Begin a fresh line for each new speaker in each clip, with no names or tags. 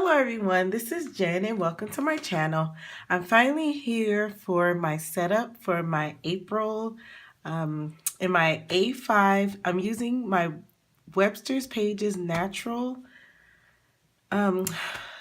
Hello everyone, this is Jen and welcome to my channel. I'm finally here for my setup for my April in my A5. I'm using my Webster's Pages natural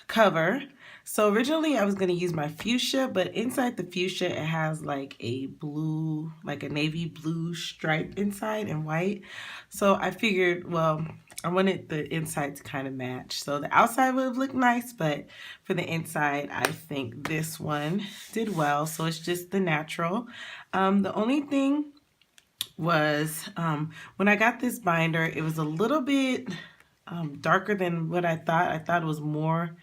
cover. So originally I was going to use my fuchsia, but inside the fuchsia it has like a blue, like a navy blue stripe inside and white. So I figured, well, I wanted the inside to kind of match. So the outside would have looked nice, but for the inside, I think this one did well. So it's just the natural. The only thing was when I got this binder, it was a little bit darker than what I thought. I thought it was more,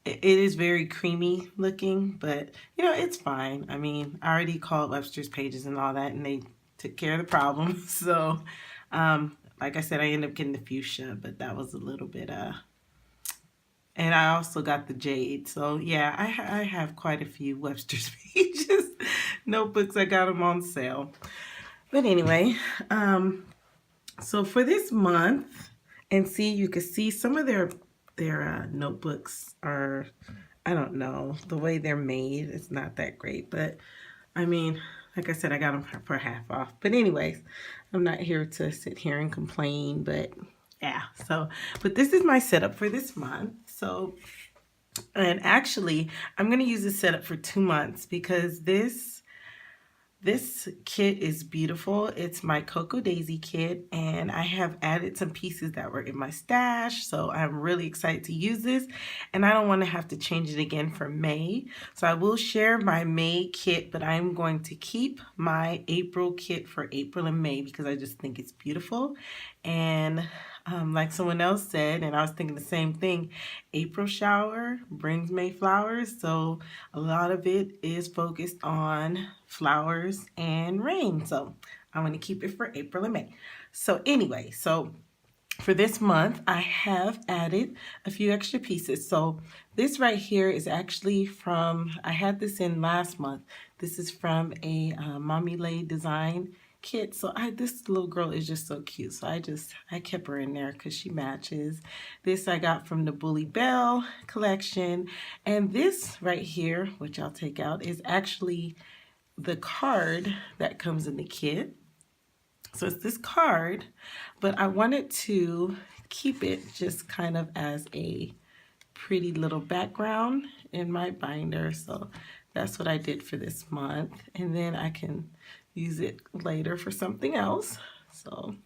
it is very creamy looking, but you know, it's fine. I mean, I already called Webster's Pages and all that, and they took care of the problem. So, like I said, I ended up getting the fuchsia, but that was a little bit, and I also got the jade. So yeah, I have quite a few Webster's Pages notebooks. I got them on sale. But anyway, so for this month, and see, you can see some of their notebooks are, I don't know, the way they're made, it's not that great. But I mean, like I said, I got them for half off. But anyways, I'm not here to sit here and complain, but yeah. So, but this is my setup for this month. So, and actually, I'm going to use this setup for 2 months because this kit is beautiful. It's my Cocoa Daisy kit, and I have added some pieces that were in my stash, so I'm really excited to use this, and I don't want to have to change it again for May. So I will share my May kit, but I'm going to keep my April kit for April and May because I just think it's beautiful. And like someone else said, and I was thinking the same thing, April shower brings May flowers. So a lot of it is focused on flowers and rain. So I want to keep it for April and May. So anyway, so for this month, I have added a few extra pieces. So this right here is actually from, I had this in last month. This is from a Mommy Lay design kit. So this little girl is just so cute. So I kept her in there because she matches. This I got from the Bully Bell collection. And this right here, which I'll take out, is actually the card that comes in the kit. So it's this card, but I wanted to keep it just kind of as a pretty little background in my binder. So that's what I did for this month. And then I can use it later for something else. So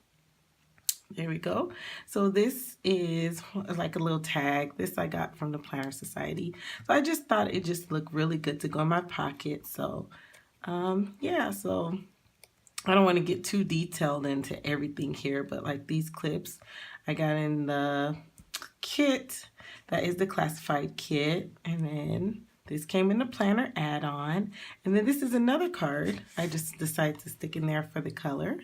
there we go. So this is like a little tag. This I got from the Planner Society. So I just thought it just looked really good to go in my pocket. So yeah, so I don't want to get too detailed into everything here, but like these clips I got in the kit. That is the classified kit. And then this came in the planner add-on. And then this is another card. I just decided to stick in there for the color.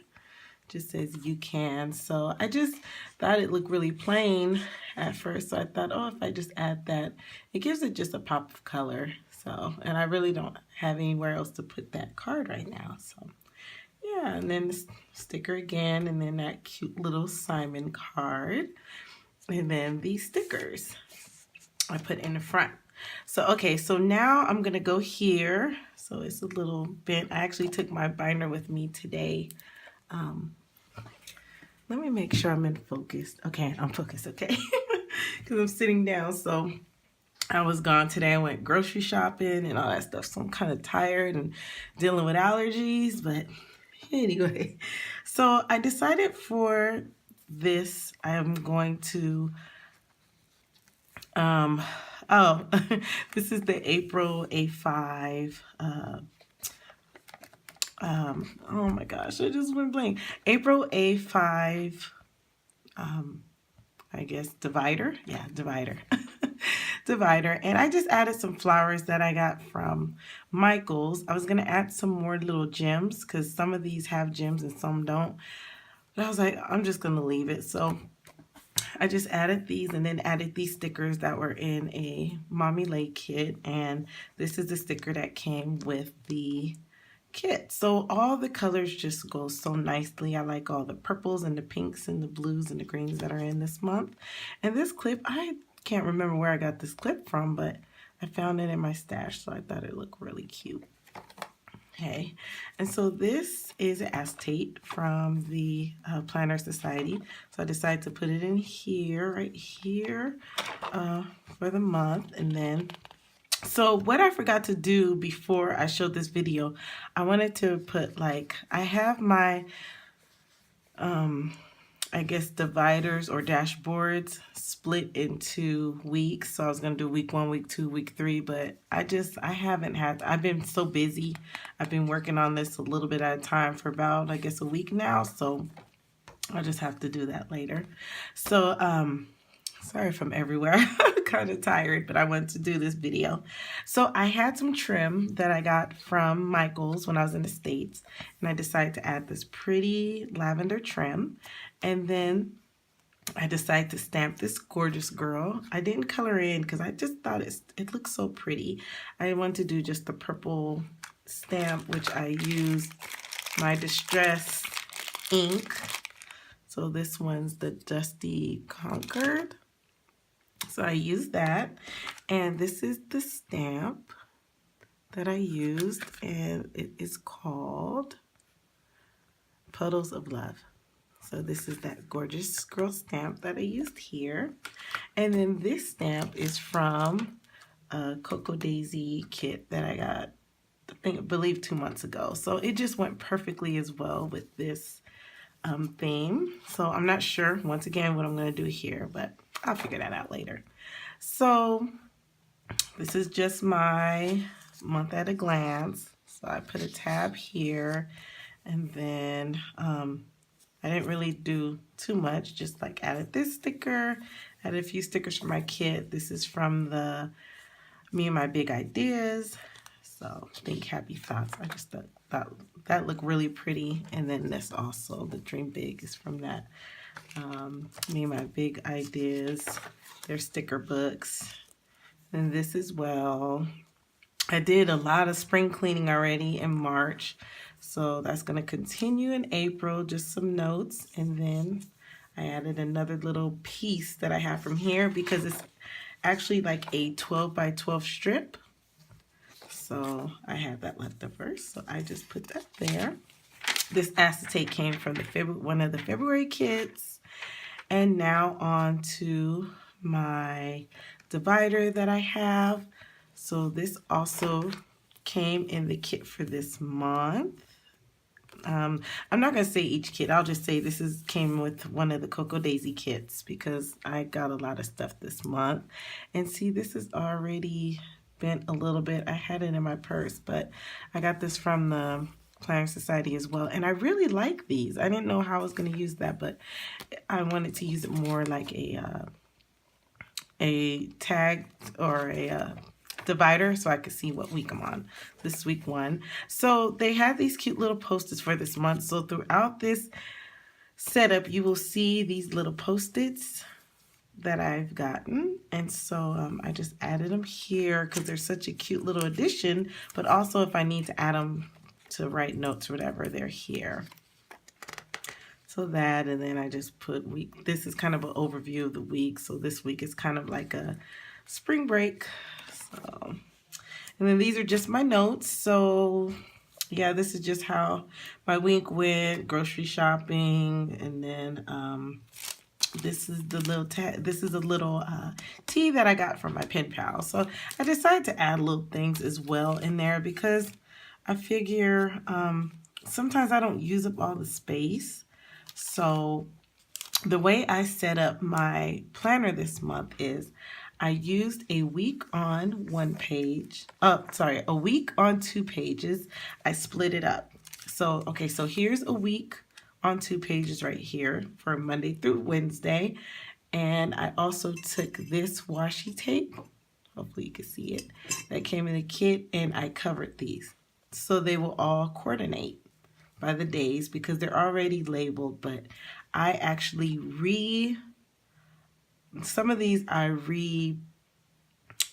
Just says you can. So I just thought it looked really plain at first. So I thought, oh, if I just add that, it gives it just a pop of color. So, and I really don't have anywhere else to put that card right now. So yeah, and then the sticker again, and then that cute little Simon card, and then these stickers I put in the front. So, okay, so now I'm going to go here. So it's a little bent. I actually took my binder with me today. Let me make sure I'm in focus. Okay, I'm focused, okay, because I'm sitting down. So I was gone today. I went grocery shopping and all that stuff. So I'm kind of tired and dealing with allergies, but anyway, so I decided for this, I am going to, oh, this is the April A5, oh my gosh, I just went blank. April A5, I guess, divider. Yeah, divider. Divider. And I just added some flowers that I got from Michael's. I was going to add some more little gems because some of these have gems and some don't. But I was like, I'm just going to leave it. So I just added these and then added these stickers that were in a Mommy Lay kit. And this is the sticker that came with the kit. So all the colors just go so nicely. I like all the purples and the pinks and the blues and the greens that are in this month. And this clip, I can't remember where I got this clip from, but I found it in my stash, so I thought it looked really cute. Okay, and so this is an acetate from the Planner Society. So I decided to put it in here, right here, for the month. And then, so what I forgot to do before I showed this video, I wanted to put like, I have my, I guess dividers or dashboards split into weeks. So I was going to do week 1, week 2, week 3, but I haven't had, I've been so busy. I've been working on this a little bit at a time for about, I guess, a week now. So I'll just have to do that later. So, sorry if I'm everywhere. I'm kind of tired, but I wanted to do this video. So I had some trim that I got from Michael's when I was in the States, and I decided to add this pretty lavender trim. And then I decided to stamp this gorgeous girl. I didn't color in because I just thought it looks so pretty. I wanted to do just the purple stamp, which I used my Distress ink. So this one's the Dusty Concord. So I used that. And this is the stamp that I used, and it is called Puddles of Love. So this is that gorgeous girl stamp that I used here. And then this stamp is from a Cocoa Daisy kit that I got, I believe 2 months ago. So it just went perfectly as well with this theme. So I'm not sure, once again, what I'm going to do here, but I'll figure that out later. So this is just my month at a glance. So I put a tab here, and then I didn't really do too much, just like added this sticker, added a few stickers from my kit. This is from the Me and My Big Ideas. So think happy thoughts. I just thought that looked really pretty. And then this also, the Dream Big, is from that Me and My Big Ideas. Their sticker books. And this as well. I did a lot of spring cleaning already in March. So that's going to continue in April, just some notes. And then I added another little piece that I have from here because it's actually like a 12 by 12 strip. So I have that left over, so I just put that there. This acetate came from one of the February kits. And now on to my divider that I have. So this also came in the kit for this month. I'm not going to say each kit. I'll just say this came with one of the Cocoa Daisy kits because I got a lot of stuff this month. And see, this is already bent a little bit. I had it in my purse, but I got this from the Planner Society as well. And I really like these. I didn't know how I was going to use that, but I wanted to use it more like a tag or a divider so I could see what week I'm on. This is week 1. So they had these cute little post-its for this month. So throughout this setup, you will see these little post-its that I've gotten. And so I just added them here because they're such a cute little addition. But also if I need to add them to write notes or whatever, they're here. So that, and then I just put week. This is kind of an overview of the week. So this week is kind of like a spring break. So, and then these are just my notes. So yeah, this is just how my week went, grocery shopping, and then this is the little tea that I got from my pen pal. So I decided to add little things as well in there because I figure sometimes I don't use up all the space. So the way I set up my planner this month is I used a week on 1 page. A week on 2 pages. I split it up. So, okay, so here's a week on 2 pages right here for Monday through Wednesday. And I also took this washi tape. Hopefully you can see it. That came in the kit, and I covered these. So they will all coordinate by the days because they're already labeled, but I actually some of these I redid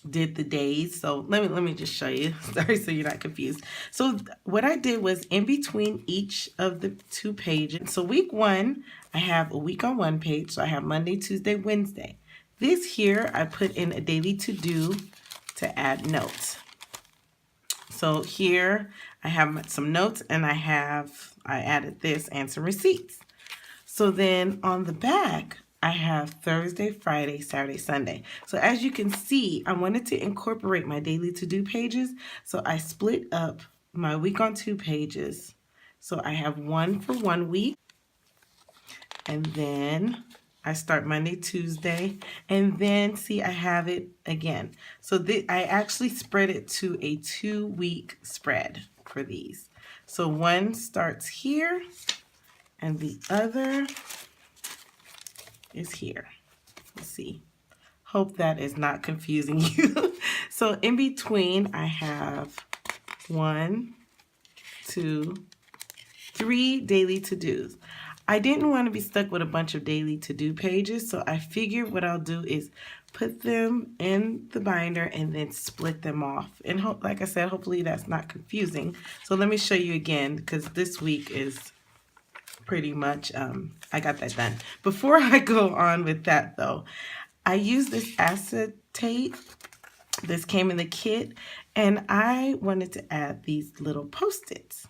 the days. So let me just show you. Sorry, so you're not confused. So what I did was in between each of the 2 pages. So week 1, I have a week on 1 page. So I have Monday, Tuesday, Wednesday. This here, I put in a daily to-do to add notes. So here I have some notes, and I added this and some receipts. So then on the back, I have Thursday, Friday, Saturday, Sunday. So as you can see, I wanted to incorporate my daily to-do pages. So I split up my week on 2 pages. So I have one for 1 week, and then I start Monday, Tuesday, and then see I have it again. So I actually spread it to a 2-week spread for these. So one starts here and the other is here. Let's see. Hope that is not confusing you. So in between I have 1, 2, 3 daily to-dos. I didn't want to be stuck with a bunch of daily to-do pages, so I figured what I'll do is put them in the binder and then split them off. And like I said, hopefully that's not confusing. So let me show you again, because this week is pretty much, I got that done. Before I go on with that though, I use this acetate. This came in the kit, and I wanted to add these little Post-its.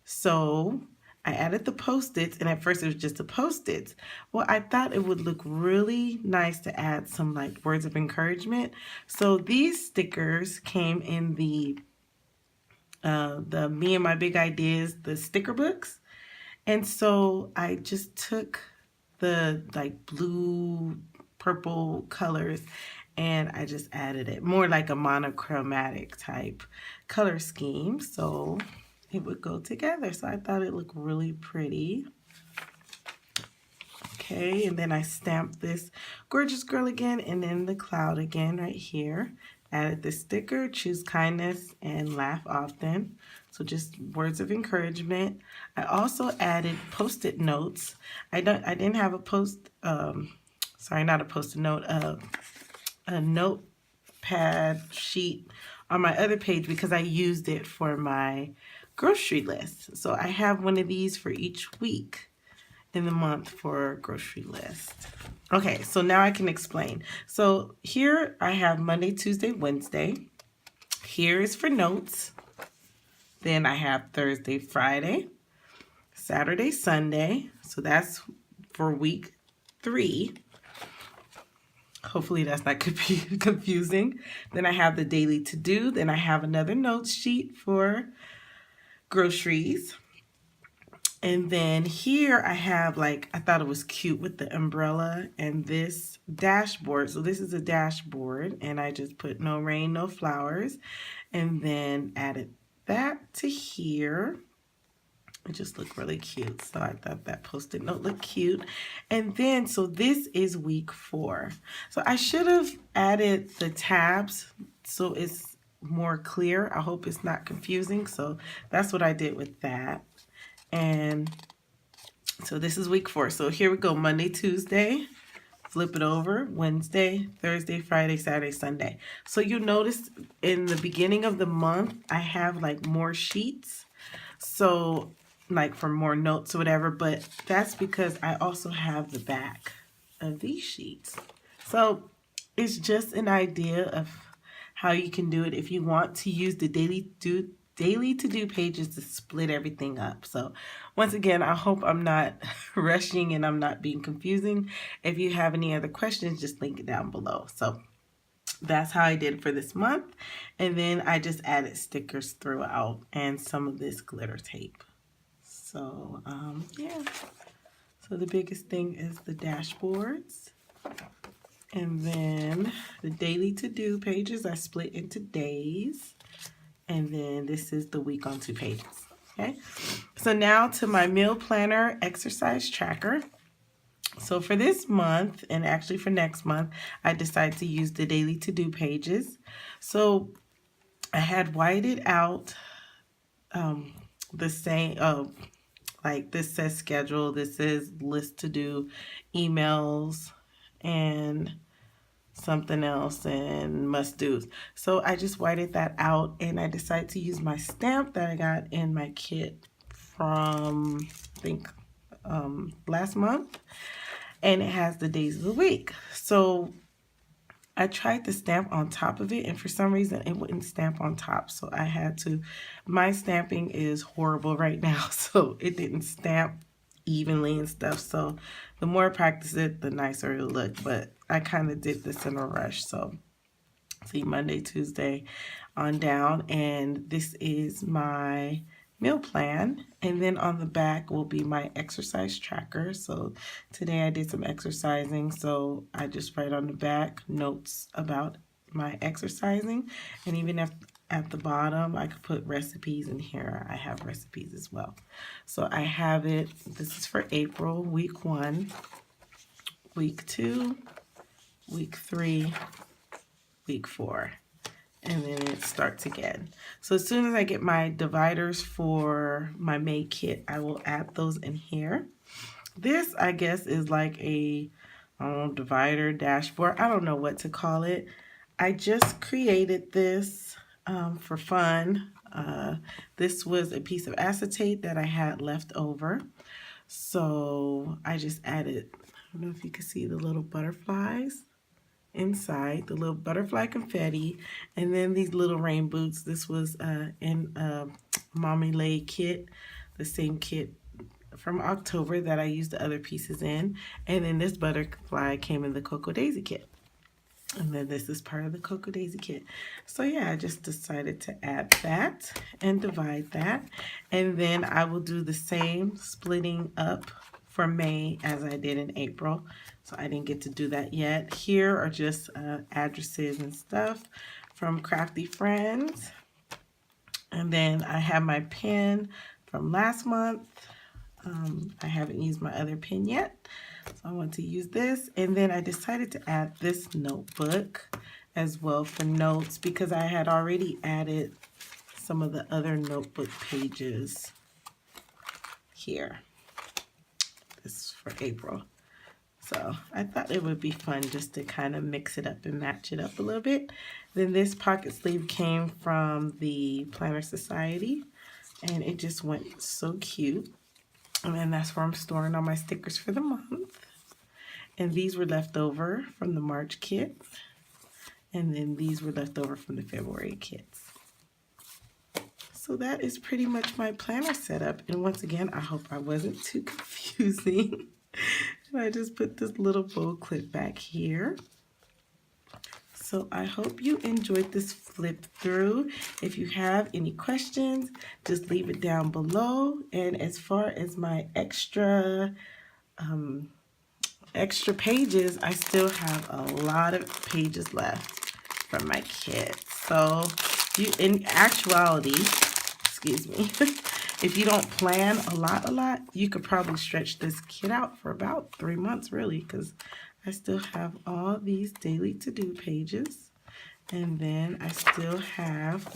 So I added the Post-its, and at first it was just the Post-its. Well, I thought it would look really nice to add some like words of encouragement. So these stickers came in the Me and My Big Ideas, the sticker books. And so I just took the like blue, purple colors, and I just added it more like a monochromatic type color scheme. So it would go together. So I thought it looked really pretty. Okay, and then I stamped this gorgeous girl again, and then the cloud again right here. Added the sticker, choose kindness and laugh often. So just words of encouragement. I also added Post-it notes. I didn't have a sorry, not a Post-it note, a notepad sheet on my other page because I used it for my grocery list. So I have one of these for each week in the month for grocery list. Okay, so now I can explain. So here I have Monday, Tuesday, Wednesday. Here is for notes. Then I have Thursday, Friday, Saturday, Sunday. So that's for week 3. Hopefully that's not confusing. Then I have the daily to-do. Then I have another notes sheet for groceries. And then here I have, like, I thought it was cute with the umbrella and this dashboard. So this is a dashboard, and I just put no rain, no flowers, and then added that to here. It just looked really cute. So I thought that Post-it note looked cute. And then, so this is week 4. So I should have added the tabs so it's more clear. I hope it's not confusing. So that's what I did with that. And so this is week 4. So here we go. Monday, Tuesday, flip it over, Wednesday, Thursday, Friday, Saturday, Sunday. So you'll notice in the beginning of the month, I have like more sheets. So like for more notes or whatever, but that's because I also have the back of these sheets. So it's just an idea of how you can do it if you want to use the daily to-do pages to split everything up. So once again, I hope I'm not rushing and I'm not being confusing. If you have any other questions, just link it down below. So that's how I did for this month. And then I just added stickers throughout and some of this glitter tape. So yeah, so the biggest thing is the dashboards. And then the daily to-do pages I split into days. And then this is the week on 2 pages. Okay, so now to my meal planner exercise tracker. So for this month, and actually for next month, I decided to use the daily to-do pages. So I had whited out the same, like this says schedule, this is list to do, emails, and something else, and must do's. So I just whited that out, and I decided to use my stamp that I got in my kit from, I think, last month. And it has the days of the week. So I tried to stamp on top of it, and for some reason it wouldn't stamp on top, so I had to. My stamping is horrible right now, so it didn't stamp evenly and stuff. So the more I practice it, the nicer it'll look. But I kind of did this in a rush, so see, Monday, Tuesday on down, and this is my meal plan. And then on the back will be my exercise tracker. So today I did some exercising, so I just write on the back notes about my exercising. And even if at the bottom I could put recipes, in here I have recipes as well. So I have it, this is for April, week 1, week 2, week 3, week 4, and then it starts again. So as soon as I get my dividers for my May kit, I will add those in here. This, I guess, is like a divider dashboard. I don't know what to call it. I just created this for fun. This was a piece of acetate that I had left over. So I just added, I don't know if you can see the little butterflies inside, the little butterfly confetti, and then these little rain boots. This was in a Mommy Lay kit, the same kit from October that I used the other pieces in. And then this butterfly came in the Cocoa Daisy kit. And then this is part of the Cocoa Daisy kit. So yeah, I just decided to add that and divide that. And then I will do the same splitting up for May as I did in April. So I didn't get to do that yet. Here are just addresses and stuff from Crafty Friends. And then I have my pen from last month. I haven't used my other pen yet, so I want to use this. And then I decided to add this notebook as well for notes, because I had already added some of the other notebook pages here. This is for April. So I thought it would be fun just to kind of mix it up and match it up a little bit. Then this pocket sleeve came from the Planner Society, and it just went so cute. And then that's where I'm storing all my stickers for the month. And these were left over from the March kit. And then these were left over from the February kits. So that is pretty much my planner setup. And once again, I hope I wasn't too confusing. And I just put this little bow clip back here. So I hope you enjoyed this flip through. If you have any questions, just leave it down below. And as far as my extra pages, I still have a lot of pages left from my kit. So in actuality, excuse me, if you don't plan a lot, you could probably stretch this kit out for about 3 months, really, because I still have all these daily to-do pages. And then I still have,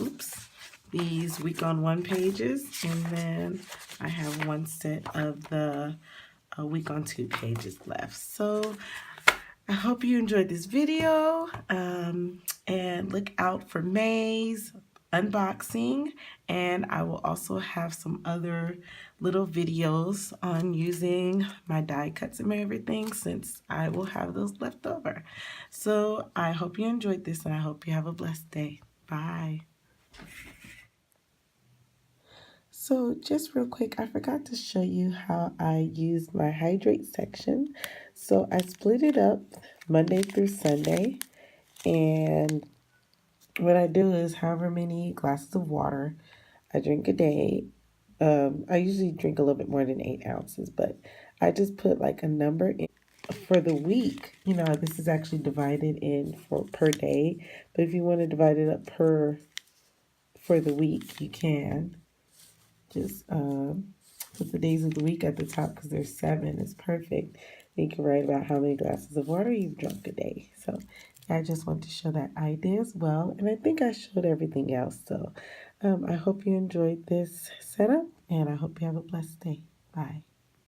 these week on one pages. And then I have one set of the week on two pages left. So I hope you enjoyed this video. And look out for May's unboxing, and I will also have some other little videos on using my die cuts and everything, since I will have those left over. So I hope you enjoyed this, and I hope you have a blessed day. Bye. So just real quick, I forgot to show you how I used my hydrate section. So I split it up Monday through Sunday, and what I do is however many glasses of water I drink a day. I usually drink a little bit more than 8 ounces, but I just put like a number in for the week. You know, this is actually divided in for per day, but if you want to divide it up for the week, you can. Just put the days of the week at the top, because there's 7. It's perfect. You can write about how many glasses of water you've drunk a day. So I just want to show that I did as well. And I think I showed everything else. So I hope you enjoyed this setup, and I hope you have a blessed day. Bye.